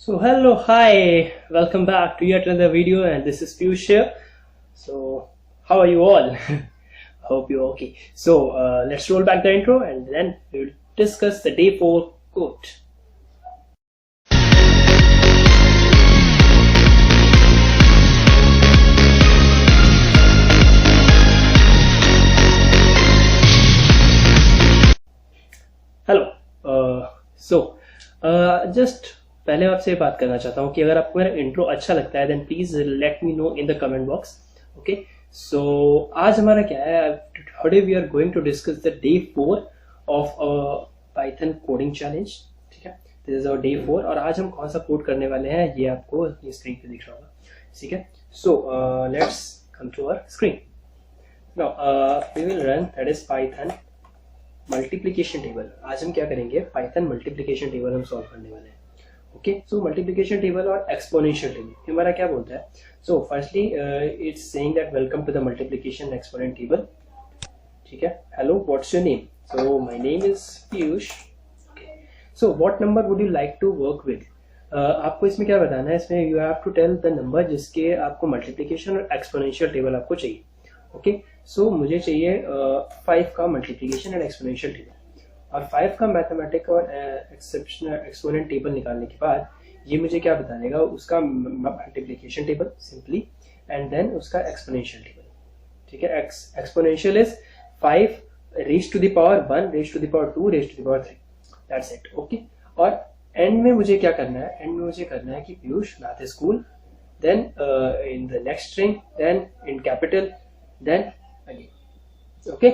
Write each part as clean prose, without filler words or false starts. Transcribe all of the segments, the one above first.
So hello, hi, welcome back to yet another video, and this is Piyush here. So how are you all? Hope you're okay. So let's roll back the intro and then we'll discuss the day 4 quote. Hello just पहले आपसे बात करना चाहता हूँ कि अगर आपको मेरा इंट्रो अच्छा लगता है then please let me know in the comment box. Okay, so आज हमारा क्या है, today we are going to discuss the day 4 of Python coding challenge. ठीक है, दिस इज आवर डे 4 और आज हम कौन सा कोड करने वाले हैं ये आपको ये स्क्रीन पे दिख रहा होगा. ठीक है, so let's come to our screen. Now we will run that is Python multiplication table. आज हम क्या करेंगे, पाइथन मल्टीप्लिकेशन टेबल हम सॉल्व करने वाले हैं. ओके, सो मल्टीप्लिकेशन टेबल और एक्सपोनेंशियल टेबल हमारा क्या बोलता है. So firstly it's saying that welcome to the multiplication exponent table. ठीक है, hello what's your name. So my name is Piyush. So what number would you like to work with. आपको इसमें क्या बताना है, इसमें you have to tell the number जिसके आपको मल्टीप्लिकेशन और एक्सपोनेंशियल टेबल आपको चाहिए. ओके, सो मुझे चाहिए 5 का मल्टीप्लिकेशन एंड एक्सपोनेंशियल टेबल और 5 का मैथमेटिक और एक्सपोनेंट टेबल निकालने के बाद ये मुझे क्या बता देगा, उसका multiplication table simply and then उसका एक्सपोनेंशियल टेबल. ठीक है, exponential is 5 raise to the power 1 raise to the power 2 raise to the power 3. That's it. Okay, और एंड में मुझे क्या करना है, एंड में मुझे करना है कि पीयूष math school, then in the next string, then in capital, then again. Okay,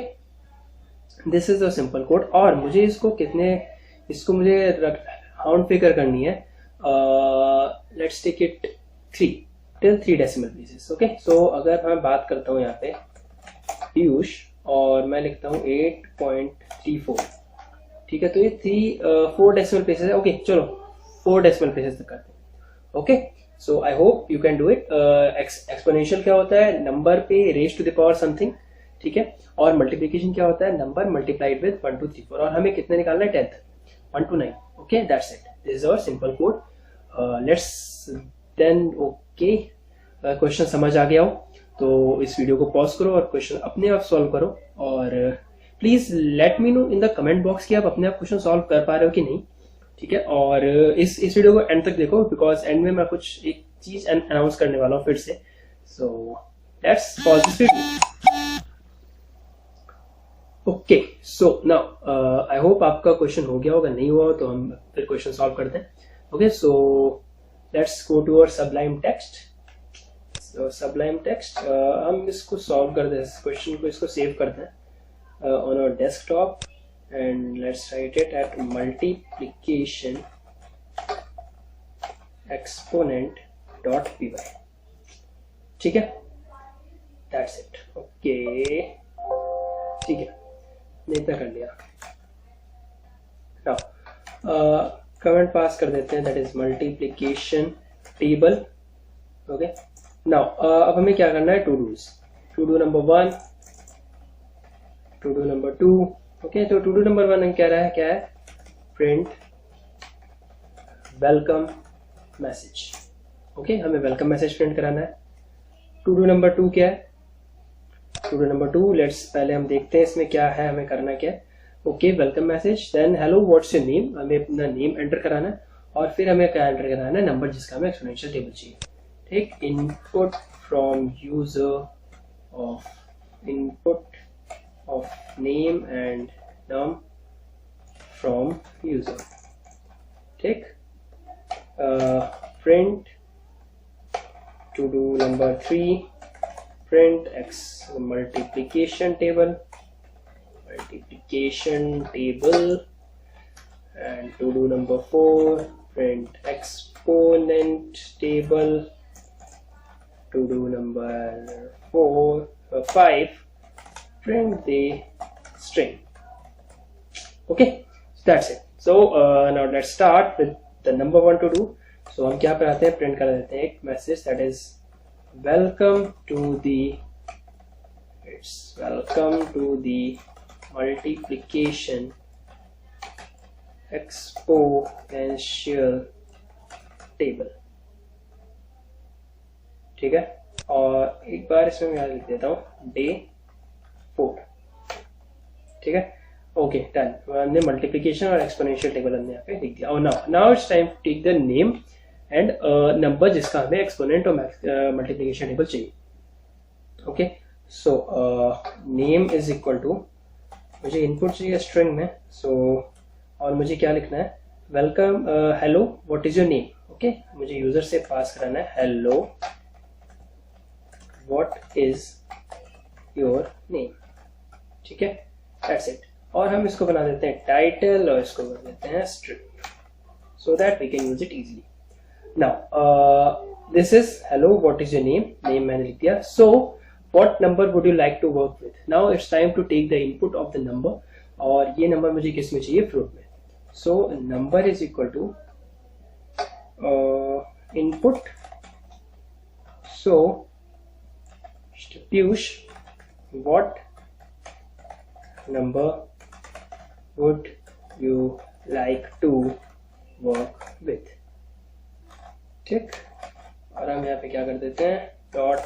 this is a simple code. और मुझे इसको मुझे राउंड फिगर करनी है. Let's take it 3 till 3 decimal places. Okay, so अगर मैं बात करता हूँ यहाँ पे पीयूष और मैं लिखता हूँ 8.34. ठीक है, तो ये 4 डेसिमल प्लेसेस है. ओके, चलो 4 डेसिमल प्लेसेस तक करते हैं. Okay, so I hope you can do it. Exponential क्या होता है, नंबर पे raise to the power something. ठीक है, और मल्टीप्लिकेशन क्या होता है, नंबर मल्टीप्लाइड विद 1 2 3 4 और हमें कितने निकालना है, 10th 1 to 9. Okay, that's it. This is our simple code. Let's then. Okay, question समझ आ गया हो तो इस वीडियो को पॉज करो और क्वेश्चन अपने आप सॉल्व करो. और please let me know in the comment box कि आप अपने आप क्वेश्चन सॉल्व कर पा रहे हो कि नहीं. ठीक है, और इस वीडियो को एंड तक देखो बिकॉज एंड में मैं कुछ एक चीज अनाउंस करने वाला हूँ फिर से. So let's pause this video. Okay, so now I hope आपका क्वेश्चन हो गया होगा, नहीं हुआ तो हम फिर क्वेश्चन सॉल्व करते हैं. Okay, so let's go to our sublime text. Sublime text हम इसको सॉल्व करते हैं, इस क्वेश्चन को इसको सेव करते हैं on our desktop and let's write it at multiplication exponent dot py. ठीक है, that's it. okay, ठीक है, इतना कर लिया. now कमेंट पास कर देते हैं, that is multiplication table. okay, now अब हमें क्या करना है, to do number 1, to do number 2. Okay, तो टू डू नंबर 1 हम कह रहा है, क्या है, प्रिंट वेलकम मैसेज. ओके, हमें वेलकम मैसेज प्रिंट कराना है. टू डू नंबर 2 क्या है, टू डू नंबर 2 लेट्स पहले हम देखते हैं इसमें क्या है, हमें करना क्या है. Okay, welcome message, then hello what's your name, हमें अपना नेम एंटर कराना है और फिर हमें क्या एंटर कराना है, नंबर जिसका हमें एक्सपोनेंशियल टेबल चाहिए. ठीक, input from user of input of name and num from user. ठीक, print to do number 3, print x multiplication table and to do number 4, print exponent table. To do number 5, print the string. Okay, that's it. So now let's start with the number 1 to do. So हम क्या कराते हैं, print करा देते हैं एक message that is welcome to the multiplication exponential table, ठीक है। और एक बार इसमें मैं लिख देता हूँ डे 4, ठीक है। ओके डन, हमने मल्टीप्लिकेशन और एक्सपोनेंशियल टेबल हमने यहाँ पे लिख दिया। और now it's time to take the name and number जिसका हमें एक्सपोनेंट और मल्टीप्लिकेशन टेबल चाहिए। Okay, so name is equal to, मुझे इनपुट चाहिए स्ट्रिंग में, सो और मुझे क्या लिखना है, welcome hello what is your name. Okay, मुझे यूजर से पास कराना है hello what is your name, ठीक है, दैट्स इट। और हम इसको बना देते हैं टाइटल और इसको बना देते हैं string, so that we can use it easily. Now this is hello what is your name, name मैंने लिख दिया। सो what number would you like to work with? Now it's time to take the input of the number, और ये number मुझे किस में चाहिए, float में। so number is equal to input, so Piyush what number would you like to work with, ठीक। और हम यहाँ पे क्या कर देते हैं, डॉट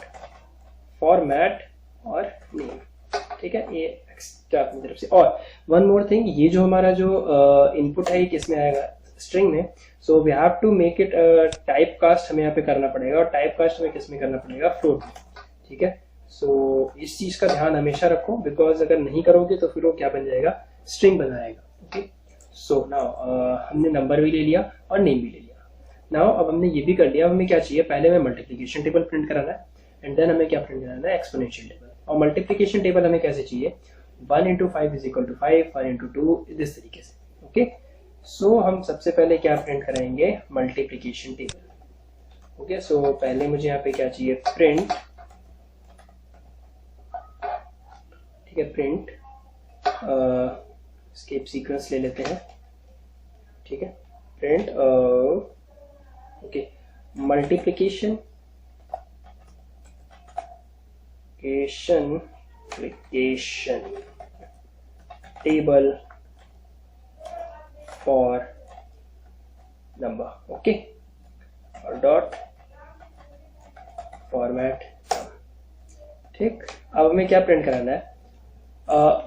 फॉर्मेट और नेम, ठीक है, ये एक्स्ट्रा अपनी तरफ से। और वन मोर थिंग, ये जो हमारा जो इनपुट है ये किसमें आएगा, स्ट्रिंग में। So we have to make it type cast, हमें यहाँ पे करना पड़ेगा, और टाइप कास्ट हमें किसमें करना पड़ेगा, फ्लोट में, ठीक है। सो इस चीज का ध्यान हमेशा रखो, बिकॉज अगर नहीं करोगे तो फिर वो क्या बन जाएगा, स्ट्रिंग बन जाएगा। ओके, सो नाउ हमने नंबर भी ले लिया और नेम भी ले लिया। नाउ अब हमने ये भी कर लिया, हमें क्या चाहिए, पहले हमें मल्टीप्लिकेशन टेबल प्रिंट कराना है एंड देन हमें क्या प्रिंट कराना है, एक्सपोनेंशियल टेबल। और मल्टीप्लिकेशन टेबल हमें कैसे चाहिए, 1 into 5 is equal to 5, 1 into 2 इस तरीके से। ओके, सो हम सबसे पहले क्या प्रिंट कराएंगे, मल्टीप्लिकेशन टेबल। ओके, सो पहले मुझे यहाँ पे क्या चाहिए, प्रिंट, ठीक है, प्रिंट स्केप सीक्वेंस ले लेते हैं, ठीक है, print okay multiplication table for number, okay, और डॉट फॉर्मेट, ठीक। अब हमें क्या प्रिंट कराना है,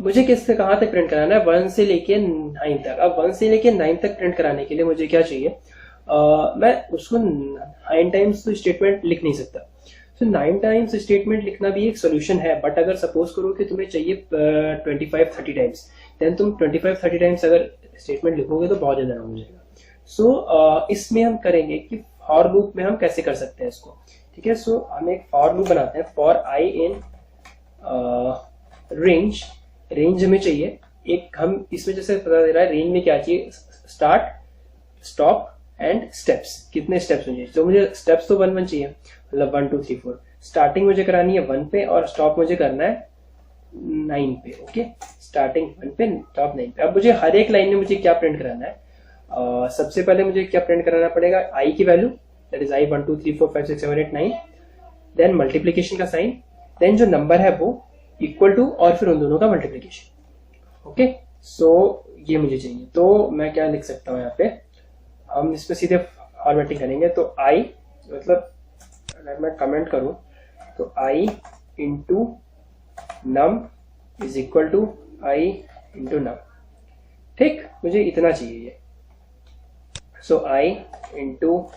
मुझे किस से कहाँ तक प्रिंट कराना है, 1 से लेके 9 तक। अब 1 से लेके 9 तक प्रिंट कराने के लिए मुझे क्या चाहिए, मैं उसको 9 टाइम्स तो स्टेटमेंट लिख नहीं सकता। तो 9 टाइम्स स्टेटमेंट लिखना भी एक सोल्यूशन है, बट अगर सपोज करो कि तुम्हें चाहिए 25-30 टाइम्स, देन तुम 25-30 टाइम्स अगर स्टेटमेंट लिखोगे तो बहुत ज्यादा हो जाएगा। सो इसमें हम करेंगे कि फॉर लूप में हम कैसे कर सकते हैं इसको, ठीक है। सो हम एक फॉर लूप बनाते हैं, फॉर आई इन रेंज हमें चाहिए एक, हम इसमें जैसे पता दे रहा है रेंज में क्या चाहिए, स्टार्ट, स्टॉप एंड स्टेप्स, कितने स्टेप्स चाहिए। तो मुझे स्टेप्स तो 1 चाहिए, मतलब 1 2 3 4। स्टार्टिंग मुझे करानी है 1 पे और स्टॉप मुझे करना है 9 पे। ओके, स्टार्टिंग 1 पे, स्टॉप 9 पे। अब मुझे हर एक लाइन में मुझे क्या प्रिंट कराना है, सबसे पहले मुझे क्या प्रिंट कराना पड़ेगा, आई की value, that is I 1 2 3 4 5 6 7 8 9, then multiplication का साइन, देन जो नंबर है वो इक्वल टू, और फिर उन दोनों का मल्टीप्लीकेशन। ओके, सो ये मुझे चाहिए। तो मैं क्या लिख सकता हूँ यहाँ पे, हम इस पे सीधे फॉर्मेटिंग करेंगे। तो आई, मतलब अगर मैं कमेंट करूं तो i into num is equal to i into num, ठीक, मुझे इतना चाहिए ये। So i into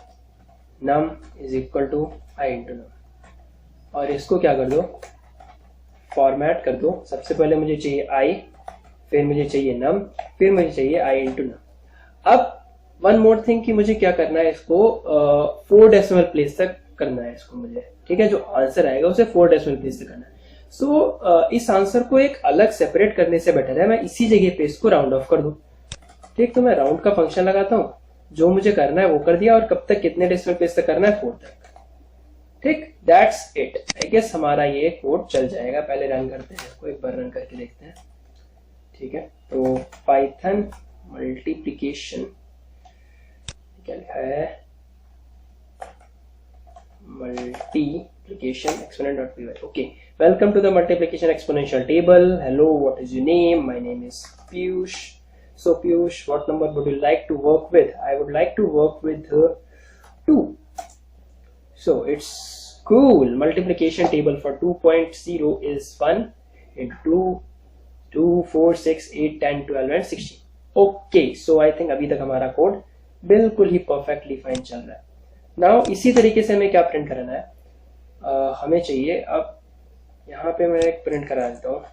num is equal to i into num, और इसको क्या कर दो, फॉर्मेट कर दो। सबसे पहले मुझे चाहिए आई, फिर मुझे चाहिए नम, फिर मुझे चाहिए आई इंटू नम। अब वन मोर थिंग कि मुझे क्या करना है, इसको 4 डेसिमल प्लेस तक करना है इसको मुझे, ठीक है। जो आंसर आएगा उसे 4 डेसिमल प्लेस तक करना है। सो इस आंसर को एक अलग सेपरेट करने से बेटर है मैं इसी जगह पे इसको राउंड ऑफ कर दूं, ठीक। तो मैं राउंड का फंक्शन लगाता हूं, जो मुझे करना है वो कर दिया, और कब तक, कितने डेसिमल प्लेस तक करना है, 4 तक, ठीक। That's it. आई गेस हमारा ये कोड चल जाएगा। पहले रन करते हैं इसको, एक बार रन करके देखते हैं, ठीक है। तो पाइथन मल्टीप्लिकेशन क्या लिखा है, multiplication exponent.py. Okay, welcome to the multiplication exponential table. Hello, what is your name? My name is Piyush. So Piyush, what number would you like to work with? I would like to work with 2. So it's cool. Multiplication table for 2.0 is 1 into 2, 4, 6, 8, 10, 12 and 16. Okay, so I think अभी तक हमारा code बिल्कुल ही perfectly fine चल रहा है. Now इसी तरीके से हमें क्या प्रिंट कराना है, हमें चाहिए, अब यहाँ पे मैं एक प्रिंट करा देता हूँ,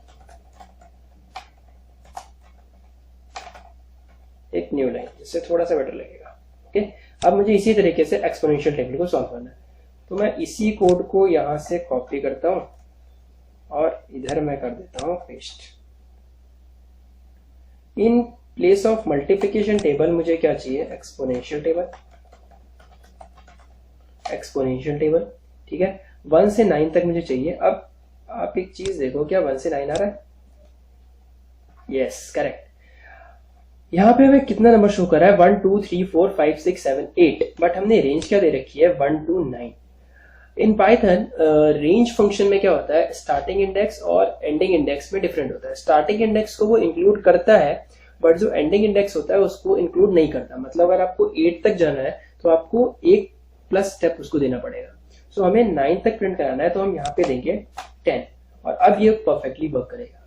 एक न्यू लाइन, जिससे थोड़ा सा बेटर लगेगा. ओके, अब मुझे इसी तरीके से एक्सपोनेंशियल टेबल को सॉल्व करना है. तो मैं इसी कोड को यहाँ से कॉपी करता हूँ और इधर मैं कर देता हूँ paste. In place of multiplication table मुझे क्या चाहिए, एक्सपोनेंशियल टेबल. एक्सपोनेंशियल टेबल, ठीक है. 1 से 9 तक मुझे चाहिए. अब आप एक चीज देखो, क्या 1 से 9 आ रहा है? Yes, correct. यहाँ पे हमें कितना नंबर शो कर रहा है, 1 2 3 4 5 6 7 8, बट हमने रेंज क्या दे रखी है, 1 to 9. In Python range function में क्या होता है, स्टार्टिंग इंडेक्स और एंडिंग इंडेक्स में डिफरेंट होता है. स्टार्टिंग इंडेक्स को वो इंक्लूड करता है, बट जो एंडिंग इंडेक्स होता है उसको इंक्लूड नहीं करता. मतलब अगर आपको 8 तक जाना है तो आपको एक प्लस स्टेप उसको देना पड़ेगा. सो हमें 9 तक प्रिंट कराना है, तो हम यहाँ पे देंगे 10, और अब ये परफेक्टली वर्क करेगा.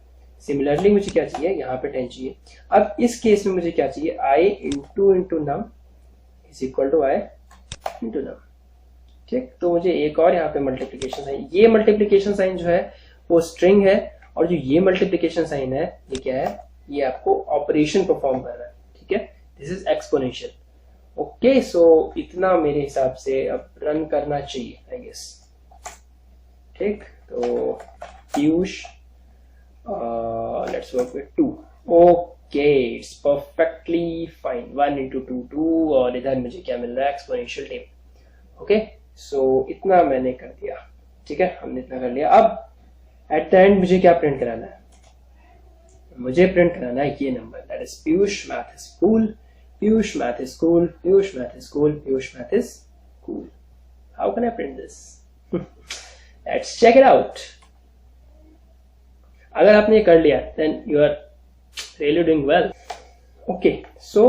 सिमिलरली मुझे क्या चाहिए, यहाँ पे 10 चाहिए. अब इस केस में मुझे क्या चाहिए, i into num is equal to i into num. ठीक, तो मुझे एक और यहाँ पे मल्टीप्लीकेशन साइन, ये मल्टीप्लीकेशन साइन जो है वो स्ट्रिंग है, और जो ये मल्टीप्लीकेशन साइन है ये क्या है, ये आपको ऑपरेशन परफॉर्म कर रहा है. ठीक है, दिस इज एक्सपोनेंशियल. ओके, सो इतना मेरे हिसाब से अब रन करना चाहिए आई गेस. ठीक, तो Piyush, let's work with 2. Okay, it's perfectly fine. 1 into 2 2, और इधर मुझे क्या मिल रहा है, एक्सपोनेंशियल टेबल. ओके, सो इतना मैंने कर दिया. ठीक है, हमने इतना कर लिया. अब एट द एंड मुझे क्या प्रिंट कराना है, मुझे प्रिंट कराना है ये number, that is Piyush math is cool, Piyush math is cool, Piyush math is cool, Piyush math is cool. How can I print this? Let's check it out. अगर आपने कर लिया then you are really doing well. Okay, so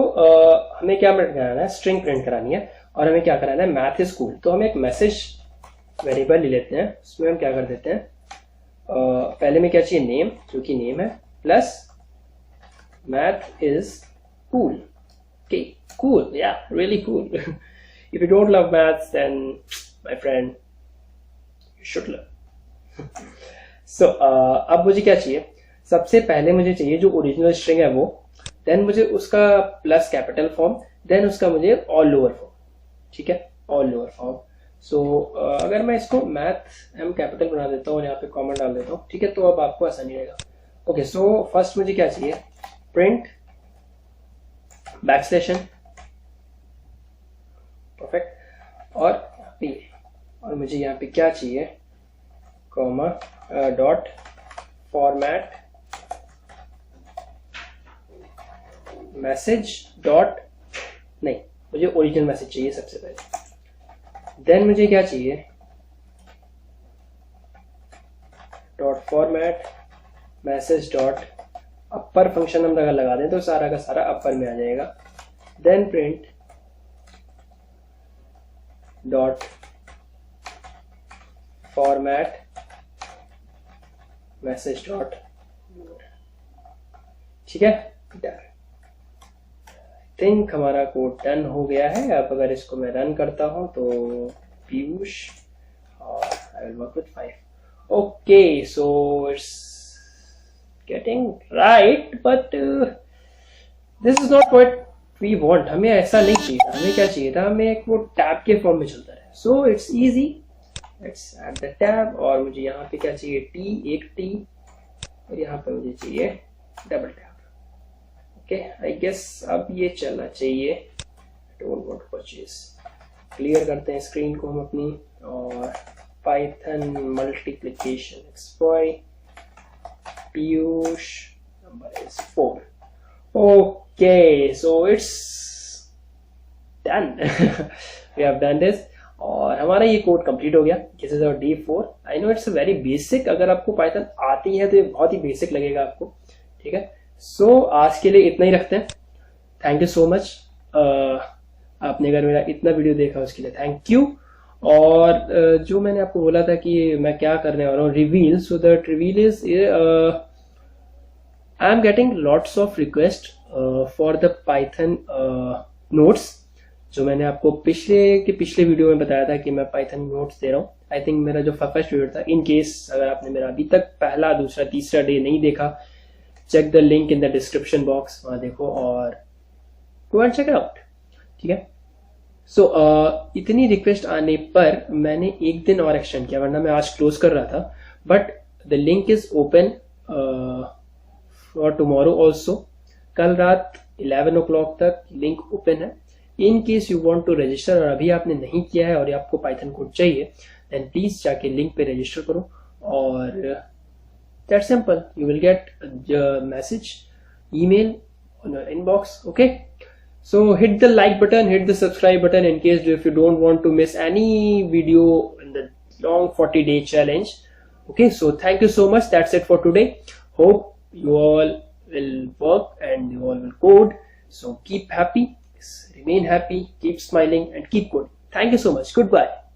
हमें क्या print कराना है, string print करानी है, और हमें क्या कराना है, मैथ इज कूल. तो हम एक मैसेज वेरिएबल ले लेते हैं, उसमें हम क्या कर देते हैं, पहले में क्या चाहिए, नेम, जो कि नेम है, plus math is cool. Okay, cool, या really cool. If you don't love maths then my friend you should love. So अब मुझे क्या चाहिए, सबसे पहले मुझे चाहिए जो ओरिजिनल स्ट्रिंग है वो, देन मुझे उसका प्लस कैपिटल फॉर्म, देन उसका मुझे ऑल लोअर फॉर्म. ठीक है, ऑल लोअर फॉर्म. सो अगर मैं इसको मैथ एम कैपिटल बना देता हूँ और यहाँ पे कॉमन डाल देता हूँ, ठीक है, तो अब आपको आसानी रहेगा. ओके, सो फर्स्ट मुझे क्या चाहिए, प्रिंट बैकस्लैश n, परफेक्ट, और यहाँ पे, और मुझे यहाँ पे क्या चाहिए, comma dot format message dot, नहीं, मुझे ओरिजिनल मैसेज चाहिए सबसे पहले. देन मुझे क्या चाहिए, डॉट फॉर्मेट मैसेज डॉट अपर फंक्शन हम अगर लगा दें तो सारा का सारा अपर में आ जाएगा. Then print dot format message dot. ठीक है, डन. थिंक हमारा कोड डन हो गया है. अब अगर इसको मैं रन करता हूं तो पीयूष, और I will work with 5. Okay, so it's getting right, but this is not what we want. हमें ऐसा नहीं चाहिए था. हमें क्या चाहिए था, हमें एक वो टैब के फॉर्म में चलता है. So it's easy, let's add the tab, और मुझे यहाँ पे क्या चाहिए, टी, एक टी, और यहाँ पे मुझे चाहिए double tab. Okay, I guess अब ये चलना चाहिए. Don't want to purchase. Clear करते हैं स्क्रीन को हम अपनी, और Python multiplication exploit Piyush number is 4. Okay, so it's done. We have done this, और हमारा ये कोड कंप्लीट हो गया. This is our D4. I know it's a very basic. अगर आपको पाइथन आती है तो ये बहुत ही बेसिक लगेगा आपको. ठीक है, सो आज के लिए इतना ही रखते हैं. Thank you so much. आपने अगर मेरा इतना वीडियो देखा उसके लिए थैंक यू। और जो मैंने आपको बोला था कि मैं क्या करने वाला हूँ, reveal, so that reveal is I am getting lots of request for the Python notes. जो मैंने आपको पिछले वीडियो में बताया था कि मैं पाइथन नोट्स दे रहा हूँ। आई थिंक मेरा जो फर्स्ट वीडियो था, इन केस अगर आपने मेरा अभी तक पहला, दूसरा, तीसरा डे नहीं देखा, check the link in the description box, वहां देखो और गो एंड चेक आउट। ठीक है। सो इतनी रिक्वेस्ट आने पर मैंने एक दिन और एक्सटेंड किया, वरना मैं आज क्लोज कर रहा था, but the link is open for tomorrow also. कल रात 11 o'clock तक लिंक ओपन है। In case you want to register और अभी आपने नहीं किया है और आपको पाइथन कोड चाहिए, देन प्लीज जाके लिंक पे रजिस्टर करो और that simple, you will get message, email on your inbox. Okay, so hit the like button, hit the subscribe button in case if you don't want to miss any video in the long 40-day challenge. Okay, so thank you so much. That's it for today. Hope you all will work and you all will code. So keep happy, remain happy, keep smiling and keep coding. Thank you so much. Goodbye.